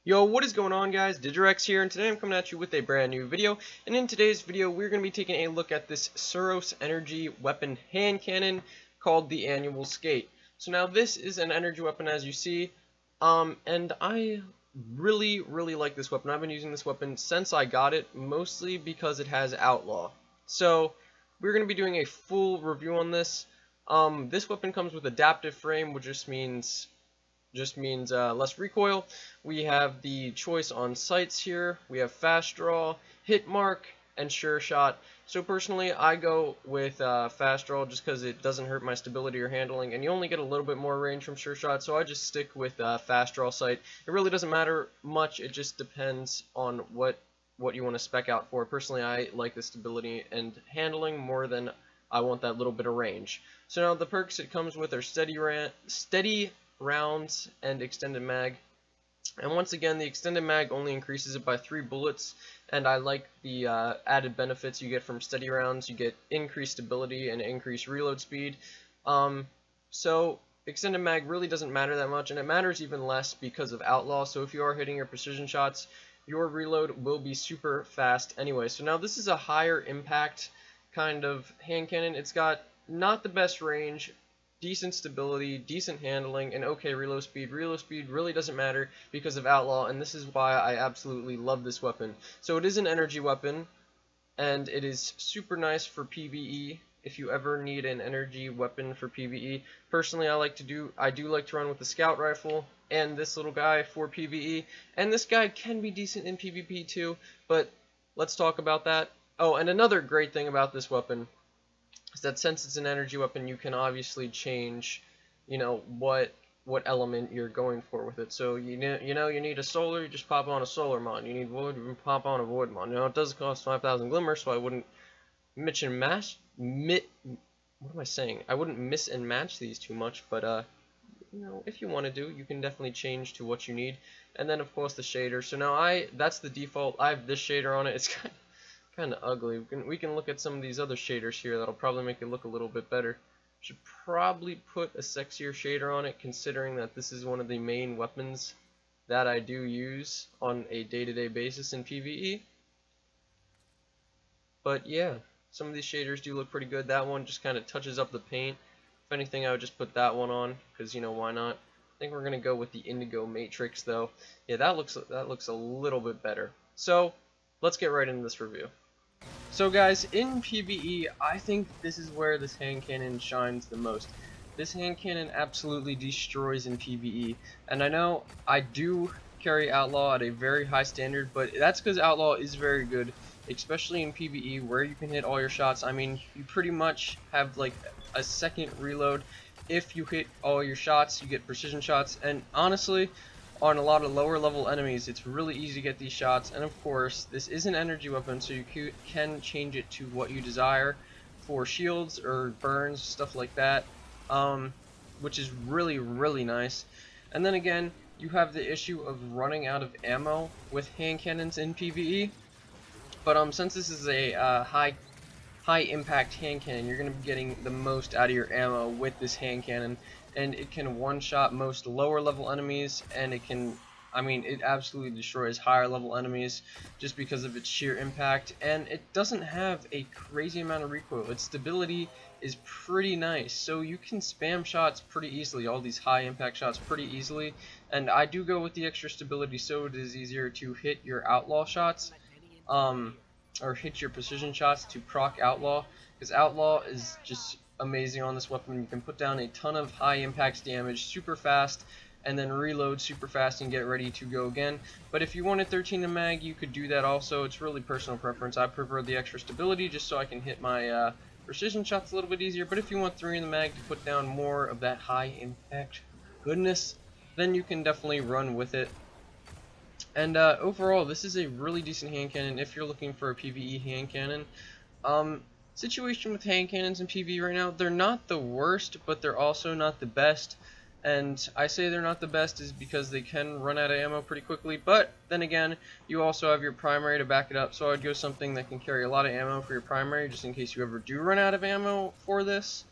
Yo, what is going on, guys? Digirex here, and today I'm coming at you with a brand new video. And in today's video, we're going to be taking a look at this Suros energy weapon hand cannon called the Annual Skate. So now this is an energy weapon, as you see, and I really like this weapon. I've been using this weapon since I got it, mostly because it has Outlaw. So we're going to be doing a full review on this. This weapon comes with adaptive frame, which just means less recoil. We have the choice on sights here. We have fast draw, hit mark, and sure shot. So personally, I go with fast draw just because it doesn't hurt my stability or handling, and you only get a little bit more range from sure shot. So I just stick with fast draw sight. It really doesn't matter much. It just depends on what you want to spec out for. Personally, I like the stability and handling more than I want that little bit of range. So now the perks it comes with are steady rounds and extended mag, and once again the extended mag only increases it by 3 bullets, and I like the added benefits you get from steady rounds. You get increased stability and increased reload speed. So extended mag really doesn't matter that much, and it matters even less because of Outlaw. So if you are hitting your precision shots, your reload will be super fast anyway. So now this is a higher impact kind of hand cannon. It's got not the best range, decent stability, decent handling, and okay reload speed. Reload speed really doesn't matter because of Outlaw, and this is why I absolutely love this weapon. So it is an energy weapon, and it is super nice for PVE if you ever need an energy weapon for PVE. Personally, I do like to run with the scout rifle and this little guy for PVE, and this guy can be decent in PvP too, but let's talk about that. Oh, and another great thing about this weapon is that since it's an energy weapon, you can obviously change, what element you're going for with it. So you need a solar, you just pop on a solar mod. You need wood, you pop on a wood mod. It does cost 5,000 glimmer, so I wouldn't mix and match. What am I saying? I wouldn't miss and match these too much, but if you want to do, you can definitely change to what you need. And then of course the shader. So now that's the default. I have this shader on it. It's kind of ugly. We can look at some of these other shaders here that'll probably make it look a little bit better. Should probably put a sexier shader on it, considering that this is one of the main weapons that I do use on a day-to-day basis in PvE. But yeah, some of these shaders do look pretty good. That one just kind of touches up the paint. If anything, I would just put that one on, because why not? I think we're gonna go with the indigo matrix though. Yeah, that looks a little bit better. So let's get right into this review. So guys, in PvE, I think this is where this hand cannon shines the most. This hand cannon absolutely destroys in PvE, and I know I do carry Outlaw at a very high standard, but that's because Outlaw is very good, especially in PvE where you can hit all your shots. I mean, you pretty much have like a second reload. If you hit all your shots, you get precision shots, and honestly, on a lot of lower level enemies, it's really easy to get these shots. And of course, this is an energy weapon, so you can change it to what you desire for shields or burns, stuff like that, which is really nice. And then again, you have the issue of running out of ammo with hand cannons in PvE, but since this is a high impact hand cannon, you're going to be getting the most out of your ammo with this hand cannon, and it can one-shot most lower level enemies, and it absolutely destroys higher level enemies just because of its sheer impact, and it doesn't have a crazy amount of recoil. Its stability is pretty nice, so you can spam shots pretty easily, all these high impact shots pretty easily, and I do go with the extra stability so it is easier to hit your Outlaw shots, or hit your precision shots to proc Outlaw, because Outlaw is just amazing on this weapon. You can put down a ton of high impact damage super fast, and then reload super fast and get ready to go again. But if you wanted 13 in mag, you could do that also. It's really personal preference. I prefer the extra stability just so I can hit my precision shots a little bit easier. But if you want 3 in the mag to put down more of that high impact goodness, then you can definitely run with it. And overall, this is a really decent hand cannon if you're looking for a PvE hand cannon. Situation with hand cannons in PvE right now, they're not the worst, but they're also not the best. And I say they're not the best is because they can run out of ammo pretty quickly, but then again, you also have your primary to back it up, so I'd go something that can carry a lot of ammo for your primary, just in case you ever do run out of ammo for this.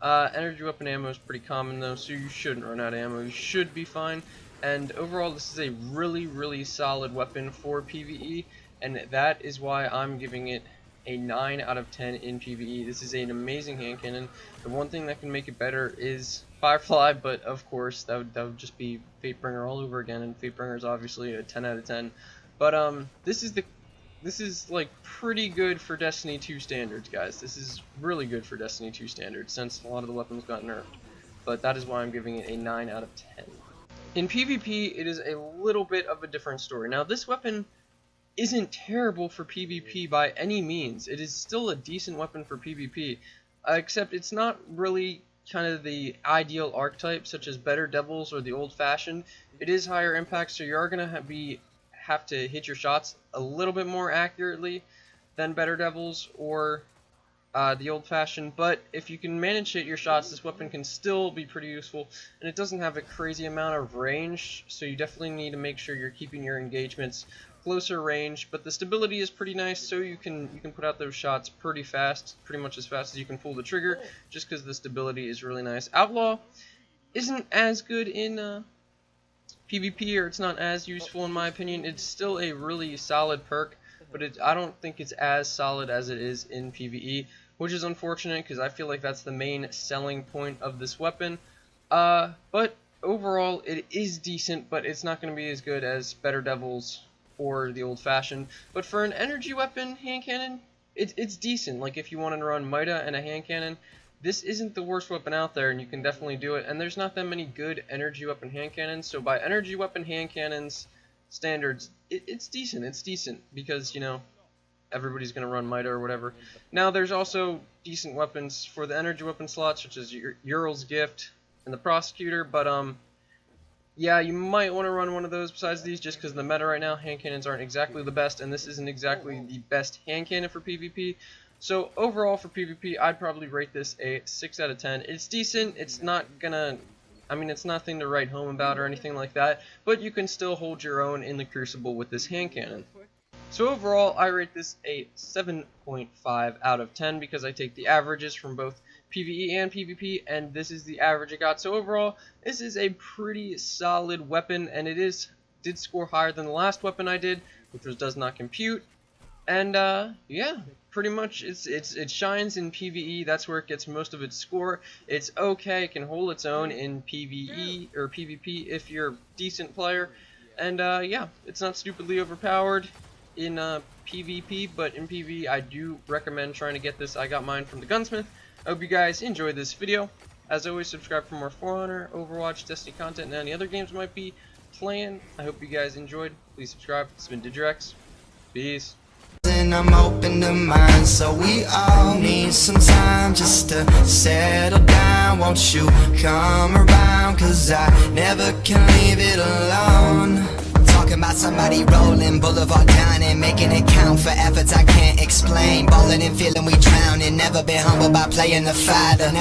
Energy weapon ammo is pretty common though, so you shouldn't run out of ammo. You should be fine. and overall this is a really solid weapon for PvE, and that is why I'm giving it a 9 out of 10 in PvE. This is an amazing hand cannon. The one thing that can make it better is Firefly, but of course that would just be Fatebringer all over again, and Fatebringer is obviously a 10 out of 10. But this is like pretty good for Destiny 2 standards, guys. This is really good for Destiny 2 standards since a lot of the weapons got nerfed. But that is why I'm giving it a 9 out of 10. In PvP, it is a little bit of a different story. Now, this weapon isn't terrible for PvP by any means. It is still a decent weapon for PvP, except it's not really kind of the ideal archetype, such as Better Devils or the old-fashioned. It is higher impact, so you are going to have to hit your shots a little bit more accurately than Better Devils or the old-fashioned, but if you can manage to hit your shots, this weapon can still be pretty useful, and it doesn't have a crazy amount of range, so you definitely need to make sure you're keeping your engagements closer range. But the stability is pretty nice, so you can put out those shots pretty fast, pretty much as fast as you can pull the trigger, just because the stability is really nice. Outlaw isn't as good in PvP, or it's not as useful in my opinion. It's still a really solid perk, but I don't think it's as solid as it is in PvE, which is unfortunate because I feel like that's the main selling point of this weapon. But overall, it is decent, but it's not going to be as good as Better Devils or the old-fashioned. But for an energy weapon hand cannon, it's decent. Like if you wanted to run Mida and a hand cannon, this isn't the worst weapon out there, and you can definitely do it. And there's not that many good energy weapon hand cannons, so by energy weapon hand cannons standards, it's decent. It's decent because, you know, everybody's going to run Mida or whatever. Now, there's also decent weapons for the energy weapon slots, such as Ural's Gift and the Prosecutor, but yeah, you might want to run one of those besides these, just because the meta right now, hand cannons aren't exactly the best, and this isn't exactly the best hand cannon for PvP. So overall for PvP, I'd probably rate this a 6 out of 10. It's decent. It's not gonna, I mean, it's nothing to write home about or anything like that, but you can still hold your own in the Crucible with this hand cannon. So overall, I rate this a 7.5 out of 10 because I take the averages from both PvE and PvP, and this is the average I got. So overall, this is a pretty solid weapon, and it did score higher than the last weapon I did, which was Does Not Compute. And yeah, pretty much it shines in PvE. That's where it gets most of its score. It's okay, it can hold its own in PvE or PvP if you're a decent player. And yeah, it's not stupidly overpowered in PvP, but in PvE I do recommend trying to get this. I got mine from the gunsmith. I hope you guys enjoyed this video. As always, subscribe for more For Honor, Overwatch, Destiny content, and any other games we might be playing. I hope you guys enjoyed. Please subscribe. It's been Digirex. Peace. I'm open to mine, so we all need some time just to settle down. Won't you come around, cause I never can leave it alone. Talking about somebody rolling, boulevard dining, making it count for efforts I can't explain. Ballin' and feeling we drowning, never been humbled by playing the fighter.